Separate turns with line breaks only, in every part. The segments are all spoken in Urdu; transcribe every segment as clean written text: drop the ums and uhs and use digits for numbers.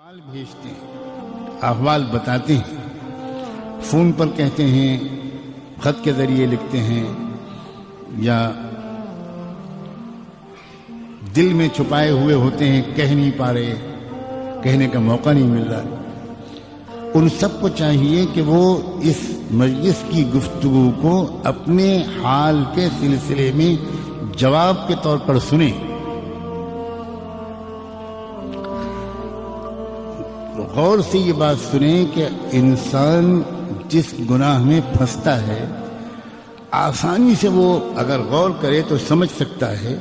احوال بھیجتے ہیں، احوال بتاتے ہیں، فون پر کہتے ہیں، خط کے ذریعے لکھتے ہیں، یا دل میں چھپائے ہوئے ہوتے ہیں، کہہ نہیں پا رہے، کہنے کا موقع نہیں مل رہا۔ ان سب کو چاہیے کہ وہ اس مجلس کی گفتگو کو اپنے حال کے سلسلے میں جواب کے طور پر سنیں۔ غور سے یہ بات سنیں کہ انسان جس گناہ میں پھنستا ہے، آسانی سے وہ اگر غور کرے تو سمجھ سکتا ہے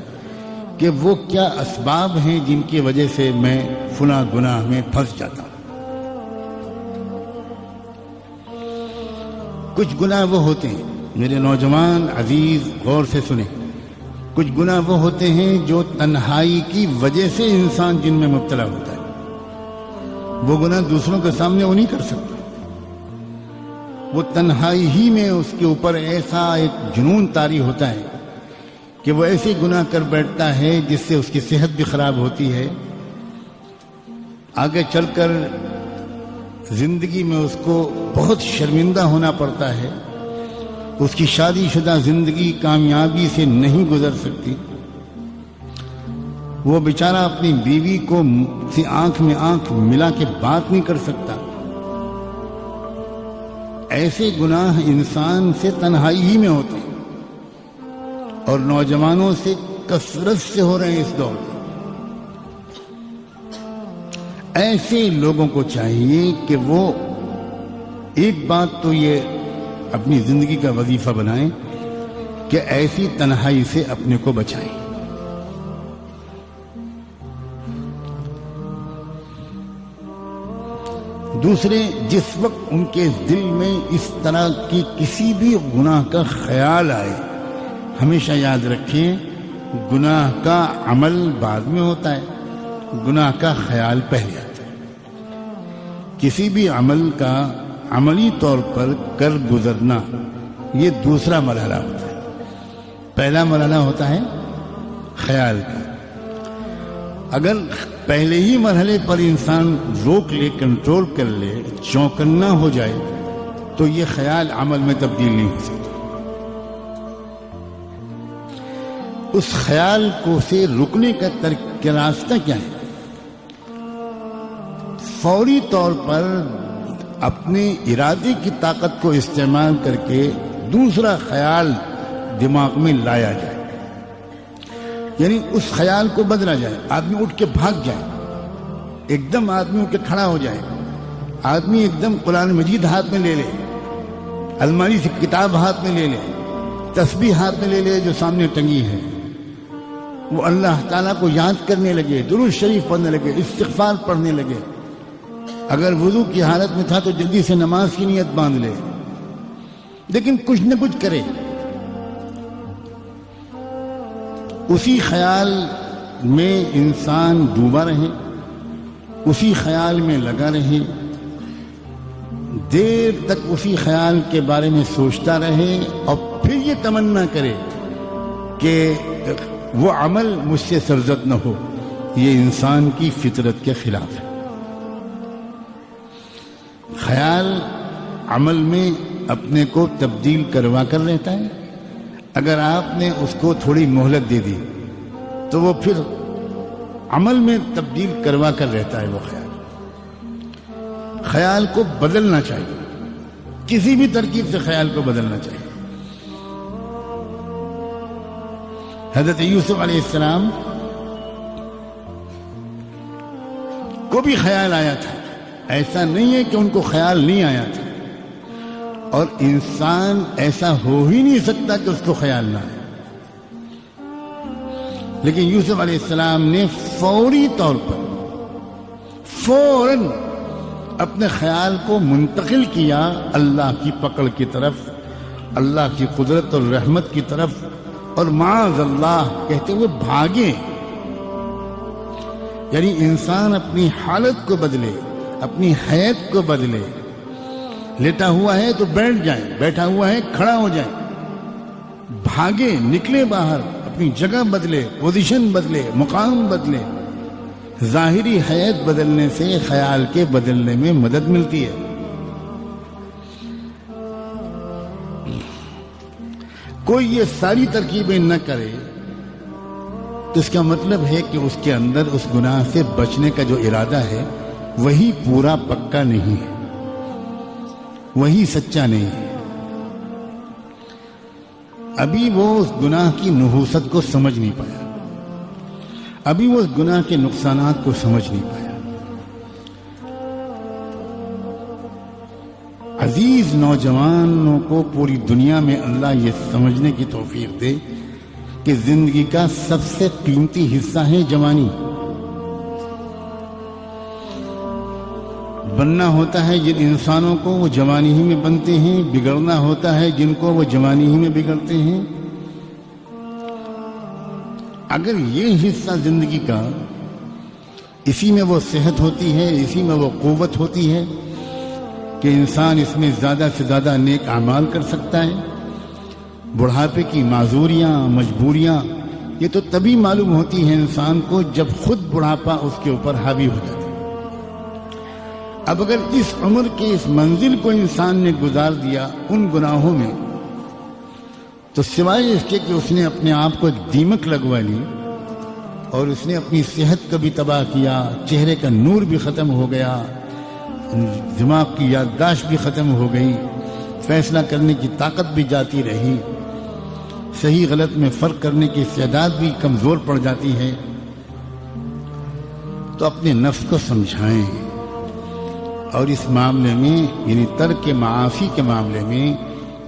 کہ وہ کیا اسباب ہیں جن کی وجہ سے میں فلاں گناہ میں پھنس جاتا ہوں۔ کچھ گناہ وہ ہوتے ہیں، میرے نوجوان عزیز غور سے سنیں، کچھ گناہ وہ ہوتے ہیں جو تنہائی کی وجہ سے انسان جن میں مبتلا ہوتا ہے۔ وہ گناہ دوسروں کے سامنے وہ نہیں کر سکتا، وہ تنہائی ہی میں اس کے اوپر ایسا ایک جنون طاری ہوتا ہے کہ وہ ایسے گناہ کر بیٹھتا ہے جس سے اس کی صحت بھی خراب ہوتی ہے، آگے چل کر زندگی میں اس کو بہت شرمندہ ہونا پڑتا ہے، اس کی شادی شدہ زندگی کامیابی سے نہیں گزر سکتی، وہ بیچارہ اپنی بیوی کو سے آنکھ میں آنکھ ملا کے بات نہیں کر سکتا۔ ایسے گناہ انسان سے تنہائی ہی میں ہوتے ہیں، اور نوجوانوں سے کثرت سے ہو رہے ہیں اس دور میں۔ ایسے لوگوں کو چاہیے کہ وہ ایک بات تو یہ اپنی زندگی کا وظیفہ بنائیں کہ ایسی تنہائی سے اپنے کو بچائیں۔ دوسرے، جس وقت ان کے دل میں اس طرح کی کسی بھی گناہ کا خیال آئے، ہمیشہ یاد رکھیں گناہ کا عمل بعد میں ہوتا ہے، گناہ کا خیال پہلے آتا ہے۔ کسی بھی عمل کا عملی طور پر کر گزرنا یہ دوسرا مرحلہ ہوتا ہے، پہلا مرحلہ ہوتا ہے خیال کا۔ اگر پہلے ہی مرحلے پر انسان روک لے، کنٹرول کر لے، چوکنا ہو جائے تو یہ خیال عمل میں تبدیل نہیں ہو سکتا۔ اس خیال کو سے رکنے کا راستہ کیا ہے؟ فوری طور پر اپنے ارادے کی طاقت کو استعمال کر کے دوسرا خیال دماغ میں لایا جائے، یعنی اس خیال کو بدلا جائے۔ آدمی اٹھ کے بھاگ جائے، ایک دم آدمی اٹھ کے کھڑا ہو جائے، آدمی ایک دم قرآن مجید ہاتھ میں لے لے، الماری سے کتاب ہاتھ میں لے لے، تسبیح ہاتھ میں لے لے جو سامنے ٹنگی ہے، وہ اللہ تعالیٰ کو یاد کرنے لگے، درود شریف پڑھنے لگے، استغفار پڑھنے لگے۔ اگر وضو کی حالت میں تھا تو جلدی سے نماز کی نیت باندھ لے، لیکن کچھ نہ کچھ کرے، اسی خیال میں انسان ڈوبا رہے، اسی خیال میں لگا رہے، دیر تک اسی خیال کے بارے میں سوچتا رہے، اور پھر یہ تمنا کرے کہ وہ عمل مجھ سے سرزد نہ ہو، یہ انسان کی فطرت کے خلاف ہے۔ خیال عمل میں اپنے کو تبدیل کروا کر رہتا ہے، اگر آپ نے اس کو تھوڑی مہلت دے دی تو وہ پھر عمل میں تبدیل کروا کر رہتا ہے۔ وہ خیال کو بدلنا چاہیے، کسی بھی ترکیب سے خیال کو بدلنا چاہیے۔ حضرت یوسف علیہ السلام کو بھی خیال آیا تھا، ایسا نہیں ہے کہ ان کو خیال نہیں آیا تھا، اور انسان ایسا ہو ہی نہیں سکتا کہ اس کو خیال نہ آئے، لیکن یوسف علیہ السلام نے فوری طور پر فوراً اپنے خیال کو منتقل کیا اللہ کی پکڑ کی طرف، اللہ کی قدرت اور رحمت کی طرف، اور معاذ اللہ کہتے ہوئے بھاگے۔ یعنی انسان اپنی حالت کو بدلے، اپنی حیات کو بدلے، لیٹا ہوا ہے تو بیٹھ جائے، بیٹھا ہوا ہے کھڑا ہو جائے، بھاگے، نکلے باہر، اپنی جگہ بدلے، پوزیشن بدلے، مقام بدلے، ظاہری حیت بدلنے سے خیال کے بدلنے میں مدد ملتی ہے۔ کوئی یہ ساری ترکیبیں نہ کرے تو اس کا مطلب ہے کہ اس کے اندر اس گناہ سے بچنے کا جو ارادہ ہے وہی پورا پکا نہیں ہے، وہی سچا نہیں ہے۔ ابھی وہ اس گناہ کی نحوست کو سمجھ نہیں پایا، ابھی وہ اس گناہ کے نقصانات کو سمجھ نہیں پایا۔ عزیز نوجوانوں کو پوری دنیا میں اللہ یہ سمجھنے کی توفیق دے کہ زندگی کا سب سے قیمتی حصہ ہے جوانی۔ بننا ہوتا ہے جن انسانوں کو وہ جوانی ہی میں بنتے ہیں، بگڑنا ہوتا ہے جن کو وہ جوانی ہی میں بگڑتے ہیں۔ اگر یہ حصہ زندگی کا اسی میں وہ صحت ہوتی ہے، اسی میں وہ قوت ہوتی ہے کہ انسان اس میں زیادہ سے زیادہ نیک اعمال کر سکتا ہے، بڑھاپے کی معذوریاں مجبوریاں یہ تو تبھی معلوم ہوتی ہیں انسان کو جب خود بڑھاپا اس کے اوپر حاوی ہو جاتا ہے۔ اب اگر اس عمر کے اس منزل کو انسان نے گزار دیا ان گناہوں میں، تو سوائے اس کے کہ اس نے اپنے آپ کو دیمک لگوا لی اور اس نے اپنی صحت کا بھی تباہ کیا، چہرے کا نور بھی ختم ہو گیا، دماغ کی یادداشت بھی ختم ہو گئی، فیصلہ کرنے کی طاقت بھی جاتی رہی، صحیح غلط میں فرق کرنے کی استعداد بھی کمزور پڑ جاتی ہے، تو اپنے نفس کو سمجھائیں اور اس معاملے میں یعنی ترک معاصی کے معاملے میں،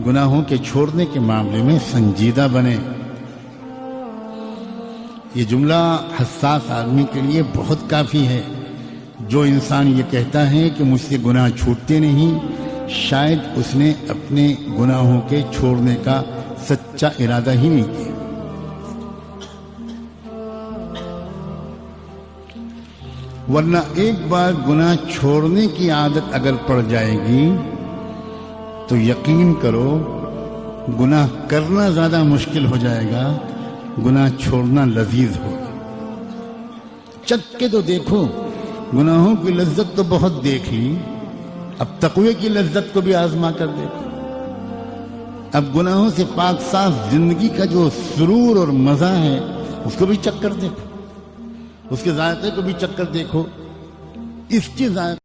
گناہوں کے چھوڑنے کے معاملے میں سنجیدہ بنیں۔ یہ جملہ حساس آدمی کے لیے بہت کافی ہے۔ جو انسان یہ کہتا ہے کہ مجھ سے گناہ چھوٹتے نہیں، شاید اس نے اپنے گناہوں کے چھوڑنے کا سچا ارادہ ہی نہیں کیا۔ ورنہ ایک بار گناہ چھوڑنے کی عادت اگر پڑ جائے گی تو یقین کرو گناہ کرنا زیادہ مشکل ہو جائے گا، گناہ چھوڑنا لذیذ ہوگا۔ چکھ کے تو دیکھو، گناہوں کی لذت تو بہت دیکھ لی، اب تقوی کی لذت کو بھی آزما کر دیکھو۔ اب گناہوں سے پاک صاف زندگی کا جو سرور اور مزہ ہے اس کو بھی چکھ کر دیکھو، اس کے ذائقے کو بھی چکھ کر دیکھو۔ اس کے ذائقے